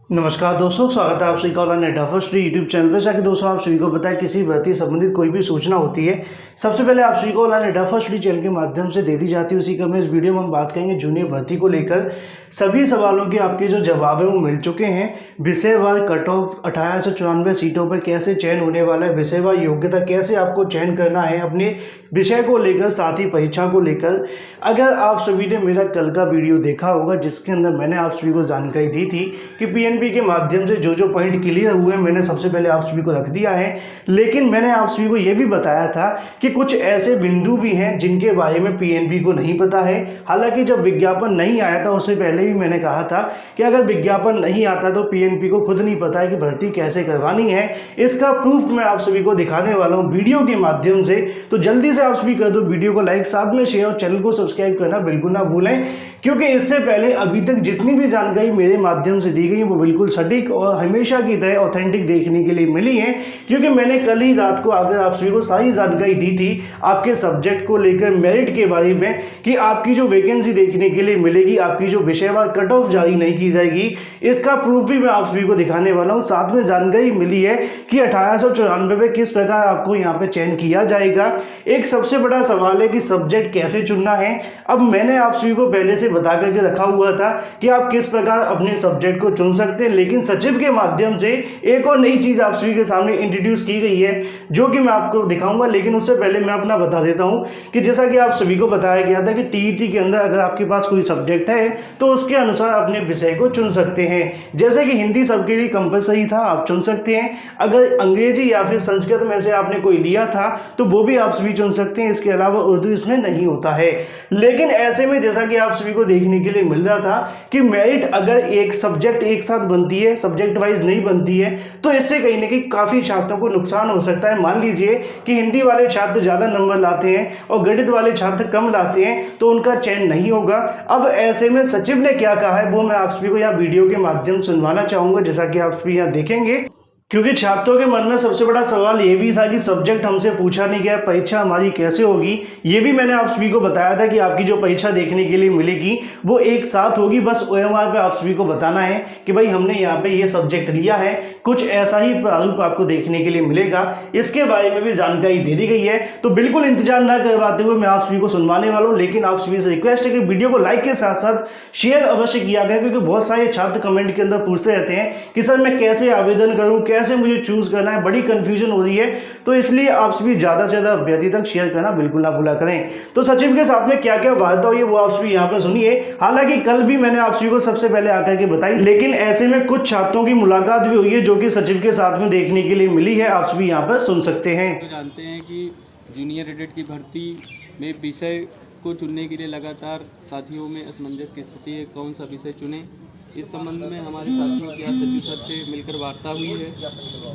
नमस्कार दोस्तों, स्वागत है आप सभी का online net first YouTube channel पर। ताकि दोस्तों आप सभी को पता है किसी भर्ती संबंधित कोई भी सूचना होती है सबसे पहले आप सभी को ऑनलाइन नेट फर्स्ट चैनल के माध्यम से दे दी जाती है। उसी क्रम में इस वीडियो में हम बात करेंगे जूनियर भर्ती को लेकर सभी सवालों के आपके जो जवाब है वो मिल चुके हैं। विषयवार कट ऑफ 1894 सीटों पर कैसे चयन होने वाला है, विषयवार योग्यता कैसे आपको चयन करना है अपने विषय को लेकर, साथ ही परीक्षा को लेकर। अगर आप सभी ने मेरा कल का वीडियो देखा होगा जिसके अंदर मैंने आप सभी को जानकारी दी थी कि पीएनबी के माध्यम से जो जो पॉइंट क्लियर हुए मैंने सबसे पहले आप सभी को रख दिया है। लेकिन मैंने आप सभी को यह भी बताया था कि कुछ ऐसे बिंदु भी हैं जिनके बारे में पीएनबी को नहीं पता है। हालांकि जब विज्ञापन नहीं आया था उससे पहले भी मैंने कहा था कि अगर विज्ञापन नहीं आता तो पीएनबी को खुद नहीं पता है कि भर्ती कैसे करवानी है। इसका प्रूफ मैं आप सभी को दिखाने वाला हूं वीडियो के माध्यम से। तो जल्दी से आप सभी कर दो वीडियो को लाइक, साथ में शेयर और चैनल को सब्सक्राइब करना बिल्कुल ना भूलें, क्योंकि इससे पहले अभी तक जितनी भी जानकारी मेरे माध्यम से दी गई वो बिल्कुल सटीक और हमेशा की तरह ऑथेंटिक देखने के लिए मिली है। क्योंकि मैंने कल ही रात को आकर आप सभी को सारी जानकारी दी थी आपके सब्जेक्ट को लेकर, मेरिट के बारे में, कि आपकी जो वैकेंसी देखने के लिए मिलेगी, आपकी जो विषयवार कट ऑफ जारी नहीं की जाएगी। इसका प्रूफ भी मैं आप सभी को दिखाने वाला हूँ। साथ में जानकारी मिली है कि 1894 में किस प्रकार आपको यहाँ पे चयन किया जाएगा। एक सबसे बड़ा सवाल है कि सब्जेक्ट कैसे चुनना है। अब मैंने आप सभी को पहले से बता करके रखा हुआ था कि आप किस प्रकार अपने सब्जेक्ट को चुन सकते हैं, लेकिन सचिव के माध्यम से एक और नई चीज आप सभी के सामने इंट्रोड्यूस की गई है जो कि मैं आपको दिखाऊंगा। लेकिन उससे पहले मैं अपना बता देता हूं कि जैसा कि आप सभी को बताया गया था कि टीईटी के अंदर अगर आपके पास कोई सब्जेक्ट है तो उसके अनुसार अपने विषय को चुन सकते हैं। जैसे कि हिंदी सबके लिए कंपलसरी था, आप चुन सकते हैं। अगर अंग्रेजी या फिर संस्कृत में से आपने कोई लिया था तो वो भी आप सभी चुन सकते हैं। इसके अलावा उर्दू इसमें नहीं होता है। लेकिन ऐसे में जैसा कि आप सभी को देखने के लिए मिल रहा था कि मेरिट अगर एक सब्जेक्ट एक साथ बनती है, सब्जेक्ट वाइज नहीं बनती है, तो इससे कहीं ना कहीं काफी छात्रों को नुकसान हो सकता है। मान लीजिए कि हिंदी वाले छात्र ज्यादा नंबर लाते हैं और गणित वाले छात्र कम लाते हैं तो उनका चयन नहीं होगा। अब ऐसे में सचिव ने क्या कहा है वो मैं आप सभी को यहाँ वीडियो के माध्यम से सुनवाना चाहूंगा, जैसा कि आप सभी यहाँ देखेंगे। क्योंकि छात्रों के मन में सबसे बड़ा सवाल ये भी था कि सब्जेक्ट हमसे पूछा नहीं गया, परीक्षा हमारी कैसे होगी। ये भी मैंने आप सभी को बताया था कि आपकी जो परीक्षा देखने के लिए मिलेगी वो एक साथ होगी। बस ओएमआर पे आप सभी को बताना है कि भाई हमने यहाँ पे ये सब्जेक्ट लिया है, कुछ ऐसा ही प्रारूप आपको देखने के लिए मिलेगा। इसके बारे में भी जानकारी दे दी गई है। तो बिल्कुल इंतजार न करवाते हुए मैं आप सभी को सुनवाने वाला हूँ। लेकिन आप सभी से रिक्वेस्ट है कि वीडियो को लाइक के साथ साथ शेयर अवश्य किया गया, क्योंकि बहुत सारे छात्र कमेंट के अंदर पूछते रहते हैं कि सर मैं कैसे आवेदन करूँ, कैसे मुझे चूज करना है, बड़ी कंफ्यूजन हो रही है। तो इसलिए आप सभी ज्यादा से ज्यादा अभ्यर्थी तक शेयर करना बिल्कुल ना भूला करें। तो सचिव के साथ में क्या क्या वार्ता हुई है वो आप सभी यहाँ पे सुनिए। हालांकि कल भी मैंने आप सभी को सबसे पहले आकर के बताई, लेकिन ऐसे में कुछ छात्रों की मुलाकात भी हुई है जो कि सचिव के साथ में देखने के लिए मिली है। आप सभी यहाँ पर सुन सकते हैं। तो जानते हैं कि जूनियर कैडेट की भर्ती में विषय को चुनने के लिए लगातार साथियों में असमंजस की स्थिति है, कौन सा विषय चुने। इस संबंध में हमारे साथियों की आज सचिव सर से मिलकर वार्ता हुई है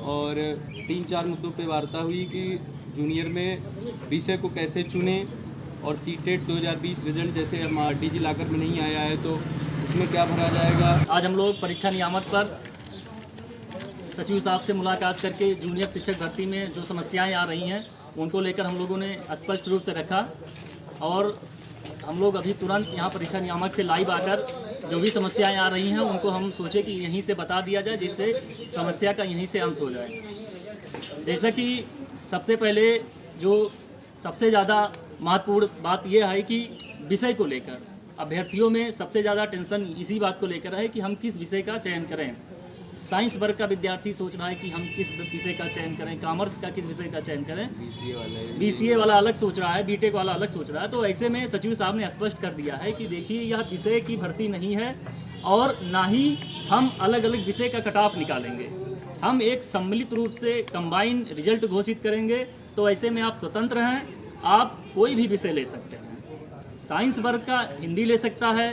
और 3-4 मुद्दों पे वार्ता हुई कि जूनियर में विषय को कैसे चुने और सीटेट 2020 रिजल्ट जैसे हम डिजी लॉकर में नहीं आया है तो उसमें क्या भरा जाएगा। आज हम लोग परीक्षा नियामक पर सचिव साहब से मुलाकात करके जूनियर शिक्षक भर्ती में जो समस्याएं आ रही हैं उनको लेकर हम लोगों ने स्पष्ट रूप से रखा और हम लोग अभी तुरंत यहाँ परीक्षा नियामक से लाइव आकर जो भी समस्याएं आ रही हैं उनको हम सोचे कि यहीं से बता दिया जाए, जिससे समस्या का यहीं से अंत हो जाए। जैसा कि सबसे पहले जो सबसे ज़्यादा महत्वपूर्ण बात यह है कि विषय को लेकर अभ्यर्थियों में सबसे ज़्यादा टेंशन इसी बात को लेकर है कि हम किस विषय का चयन करें। साइंस वर्ग का विद्यार्थी सोच रहा है कि हम किस विषय का चयन करें, कॉमर्स का किस विषय का चयन करें, बीसीए वाला अलग सोच रहा है, बीटेक वाला अलग सोच रहा है। तो ऐसे में सचिव साहब ने स्पष्ट कर दिया है कि देखिए यह विषय की भर्ती नहीं है और ना ही हम अलग अलग विषय का कट ऑफ निकालेंगे। हम एक सम्मिलित रूप से कंबाइन रिजल्ट घोषित करेंगे। तो ऐसे में आप स्वतंत्र हैं, आप कोई भी विषय ले सकते हैं। साइंस वर्ग का हिंदी ले सकता है,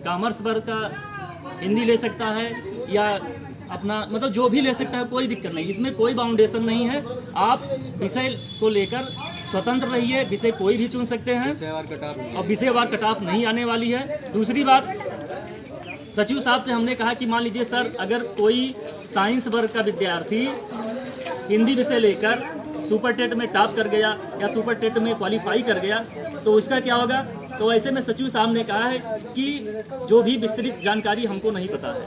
कॉमर्स वर्ग का हिंदी ले सकता है, या अपना मतलब जो भी ले सकता है, कोई दिक्कत नहीं। इसमें कोई बाउंडेशन नहीं है। आप विषय को लेकर स्वतंत्र रहिए, विषय कोई भी चुन सकते हैं और विषयवार कट ऑफ नहीं आने वाली है। दूसरी बात, सचिव साहब से हमने कहा कि मान लीजिए सर अगर कोई साइंस वर्ग का विद्यार्थी हिंदी विषय लेकर सुपर टेट में टॉप कर गया या सुपर टेट में क्वालिफाई कर गया तो उसका क्या होगा, तो ऐसे में सचिव साहब ने कहा है कि जो भी विस्तृत जानकारी हमको नहीं पता है,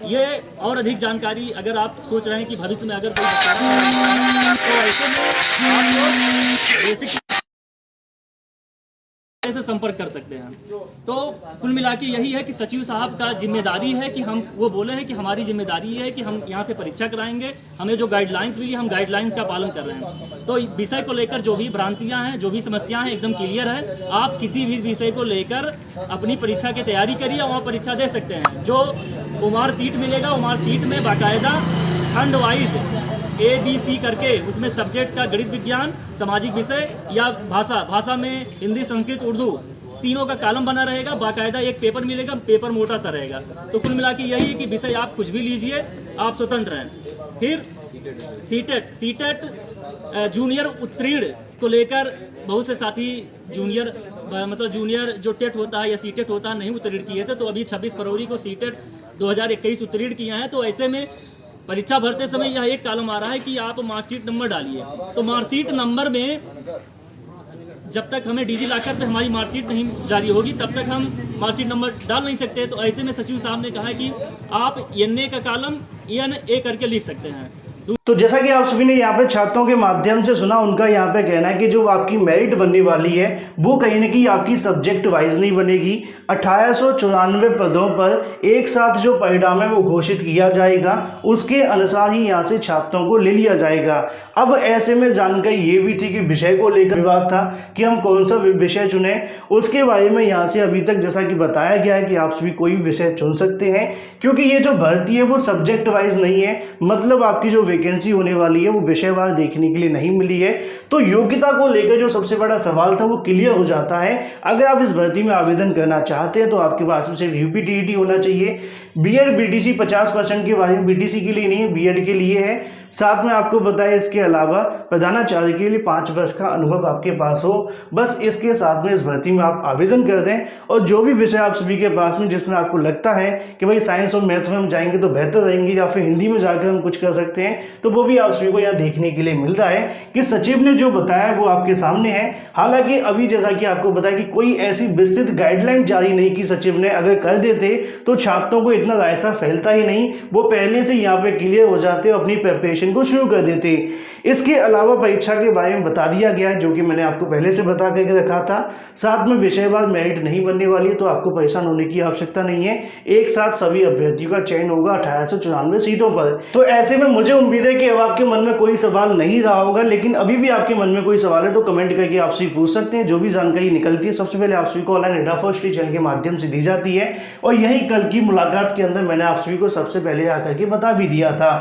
ये और अधिक जानकारी अगर आप सोच रहे हैं कि भविष्य में अगर कोई तो ऐसे में आप लोग बेसिक से संपर्क कर सकते हैं। तो कुल मिला के यही है कि सचिव साहब का जिम्मेदारी है कि हम वो बोले हैं कि हमारी जिम्मेदारी है कि हम यहाँ से परीक्षा कराएंगे, हमें जो गाइडलाइंस मिली हम गाइडलाइंस का पालन कर रहे हैं। तो विषय को लेकर जो भी भ्रांतियां हैं, जो भी समस्याएं हैं, एकदम क्लियर है। आप किसी भी विषय को लेकर अपनी परीक्षा की तैयारी करिए, वहाँ परीक्षा दे सकते हैं। जो उमार सीट मिलेगा, उमार सीट में बाकायदा खंड वाइज ABC करके उसमें सब्जेक्ट का गणित विज्ञान, सामाजिक विषय या भाषा में हिंदी, संस्कृत, उर्दू तीनों का कॉलम बना रहेगा। बाकायदा एक पेपर मिलेगा, पेपर मोटा सा रहेगा। तो कुल मिला के यही है कि विषय आप कुछ भी लीजिए, आप स्वतंत्र हैं। फिर सीटेट जूनियर उत्तीर्ण को लेकर बहुत से साथी जूनियर जो टेट होता है या सीटेट होता है नहीं उत्तीर्ण किए थे, तो अभी 26 फरवरी को सीटेट 2021 उत्तीर्ण किया है। तो ऐसे में परीक्षा भरते समय यह एक कॉलम आ रहा है कि आप मार्कशीट नंबर डालिए। तो मार्कशीट नंबर में जब तक हमें डिजी लॉकर पे हमारी मार्कशीट नहीं जारी होगी तब तक हम मार्कशीट नंबर डाल नहीं सकते। तो ऐसे में सचिव साहब ने कहा है कि आप NA का कॉलम NA करके लिख सकते हैं। तो जैसा कि आप सभी ने यहाँ पे छात्रों के माध्यम से सुना, उनका यहाँ पे कहना है कि जो आपकी मेरिट बनने वाली है वो कहीं ना कहीं आपकी सब्जेक्ट वाइज नहीं बनेगी। 1894 पदों पर एक साथ जो परिणाम है वो घोषित किया जाएगा, उसके अनुसार ही यहाँ से छात्रों को ले लिया जाएगा। अब ऐसे में जानकारी ये भी थी कि विषय को लेकर विवाद था कि हम कौन सा विषय चुने, उसके बारे में यहाँ से अभी तक जैसा कि बताया गया है कि आप सभी कोई भी विषय चुन सकते हैं, क्योंकि ये जो भर्ती है वो सब्जेक्ट वाइज नहीं है। मतलब आपकी जो वैकेंसी होने वाली है वो विषयवार देखने के लिए नहीं मिली है। तो योग्यता को लेकर जो सबसे बड़ा सवाल था वो क्लियर हो जाता है। अगर आप इस भर्ती में आवेदन करना चाहते हैं तो आपके पास में सिर्फ UPTET होना चाहिए। BEd BTC 50% के बारे में BTC के लिए नहीं, BEd के लिए है। साथ में आपको बताया इसके अलावा प्रधानाचार्य के लिए 5 वर्ष का अनुभव आपके पास हो। बस इसके साथ में इस भर्ती में आप आवेदन कर दें, और जो भी विषय आप सभी के पास में जिसमें आपको लगता है कि भाई साइंस और मैथ में हम जाएंगे तो बेहतर रहेंगे या फिर हिंदी में जाकर हम कुछ कर सकते हैं, तो वो भी आप सभी को यहाँ देखने के लिए मिल रहा है कि सचिव ने जो बताया वो आपके सामने है। हालांकि अभी जैसा कि आपको बताया कि कोई ऐसी विस्तृत गाइडलाइन जारी नहीं की सचिव ने, अगर कर देते तो छात्रों को इतना रायता फैलता ही नहीं, वो पहले से यहाँ पे क्लियर हो जाते और अपनी प्रिपरेशन को शुरू कर देते। इसके अलावा परीक्षा के बारे में बता दिया गया है, जो कि मैंने आपको पहले से बता करके रखा था। साथ में विषयवार मेरिट नहीं बनने वाली है, तो आपको परेशान होने की आवश्यकता नहीं है। एक साथ सभी अभ्यर्थियों का चयन होगा 1894 सीटों पर। तो ऐसे में मुझे उम्मीद है कि अब आपके मन में कोई सवाल नहीं रहा होगा, लेकिन अभी भी आपके मन में कोई सवाल है तो कमेंट करके आप सभी पूछ सकते हैं। जो भी जानकारी निकलती है सबसे पहले आप सभी को ऑनलाइन अड्डा फर्स्ट चैनल के माध्यम से दी जाती है, और यही कल की मुलाकात के अंदर मैंने आप सभी को सबसे पहले आकर के बता भी दिया था।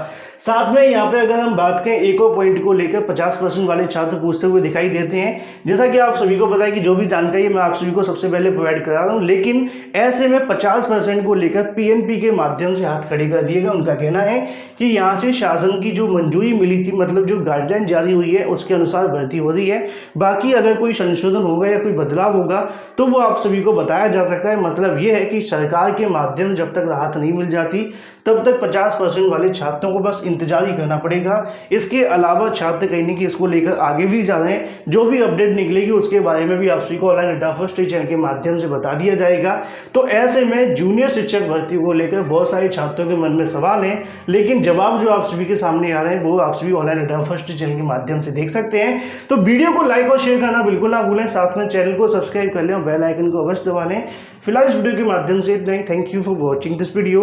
साथ में यहाँ पे अगर हम बात करें एक और पॉइंट को लेकर 50% वाले छात्र पूछते हुए दिखाई देते हैं। जैसा कि आप सभी को पता है कि जो भी जानकारी मैं आप सभी को सबसे पहले प्रोवाइड करा रहा हूँ, लेकिन ऐसे में 50% को लेकर PNP के माध्यम से हाथ खड़े कर दिएगा। उनका कहना है कि यहाँ से शासन की जो मंजूरी मिली थी, मतलब जो गाइडलाइन जारी हुई है उसके अनुसार भर्ती हो रही है। बाकी अगर कोई संशोधन होगा या कोई बदलाव होगा तो वो आप सभी को बताया जा सकता है। मतलब ये है कि सरकार के माध्यम जब तक राहत नहीं मिल जाती तब तक 50% वाले छात्रों को बस इंतजार ही करना पड़ेगा। इसके अलावा छात्र कहीं कि इसको लेकर आगे भी जा रहे हैं। जो भी अपडेट निकलेगी उसके बारे में भी आप सभी को ऑनलाइन अड्डा फर्स्ट चैनल के माध्यम से बता दिया जाएगा। तो ऐसे में जूनियर शिक्षक भर्ती को लेकर बहुत सारे छात्रों के मन में सवाल हैं, लेकिन जवाब जो आप सभी के सामने आ रहे हैं वो आप सभी ऑनलाइन अड्डा फर्स्ट चैनल के माध्यम से देख सकते हैं। तो वीडियो को लाइक और शेयर करना बिल्कुल ना भूलें, साथ में चैनल को सब्सक्राइब कर लें और बेल आइकन को अवश्य दबा लें। फिलहाल इस वीडियो के माध्यम से इतना ही। Thank you for watching this video.